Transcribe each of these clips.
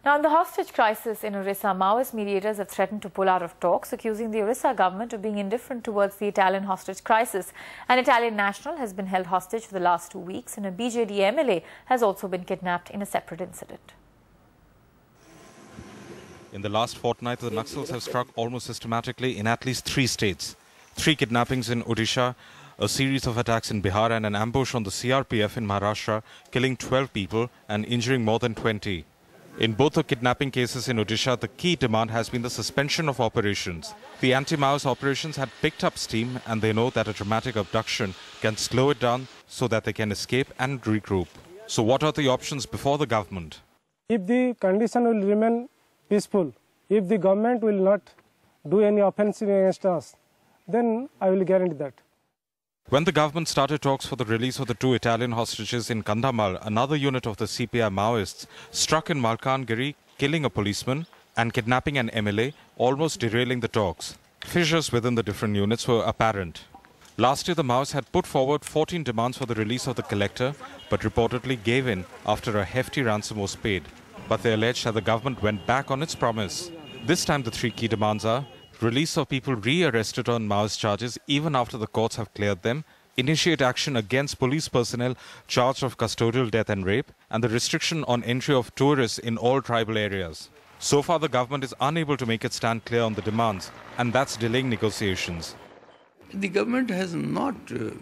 Now, in the hostage crisis in Odisha, Maoist mediators have threatened to pull out of talks, accusing the Odisha government of being indifferent towards the Italian hostage crisis. An Italian national has been held hostage for the last 2 weeks, and a BJD MLA has also been kidnapped in a separate incident. In the last fortnight, the Naxals have struck almost systematically in at least 3 states. 3 kidnappings in Odisha, a series of attacks in Bihar, and an ambush on the CRPF in Maharashtra, killing 12 people and injuring more than 20. In both the kidnapping cases in Odisha, the key demand has been the suspension of operations. The anti-Maoist operations had picked up steam, and they know that a dramatic abduction can slow it down so that they can escape and regroup. So what are the options before the government? If the condition will remain peaceful, if the government will not do any offensive against us, then I will guarantee that. When the government started talks for the release of the 2 Italian hostages in Kandhamal, another unit of the CPI Maoists struck in Malkangiri, killing a policeman and kidnapping an MLA, almost derailing the talks. Fissures within the different units were apparent. Last year, the Maoists had put forward 14 demands for the release of the collector, but reportedly gave in after a hefty ransom was paid. But they alleged that the government went back on its promise. This time, the 3 key demands are release of people re-arrested on Maoist charges even after the courts have cleared them, initiate action against police personnel charged of custodial death and rape, and the restriction on entry of tourists in all tribal areas. So far, the government is unable to make it stand clear on the demands, and that's delaying negotiations. The government has not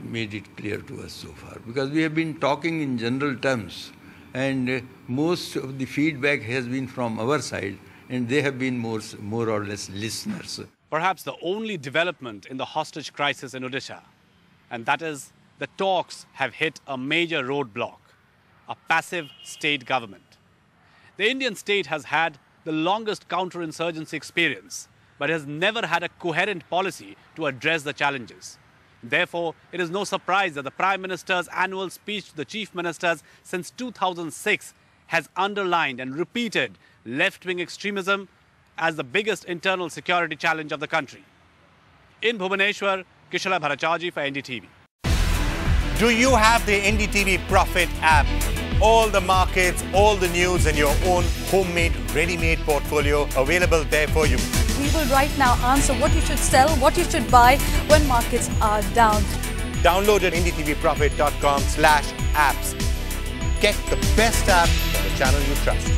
made it clear to us so far, because we have been talking in general terms, and most of the feedback has been from our side, and they have been more or less listeners. Perhaps the only development in the hostage crisis in Odisha, and that is the talks have hit a major roadblock, a passive state government. The Indian state has had the longest counterinsurgency experience, but has never had a coherent policy to address the challenges. Therefore, it is no surprise that the Prime Minister's annual speech to the Chief Ministers since 2006 has underlined and repeated left-wing extremism as the biggest internal security challenge of the country. In Bhubaneswar, Kishala Bhattacharjee for NDTV. Do you have the NDTV Profit app? All the markets, all the news in your own homemade, ready-made portfolio available there for you. We will right now answer what you should sell, what you should buy when markets are down. Download at ndtvprofit.com/apps. Get the best app for the channel you trust.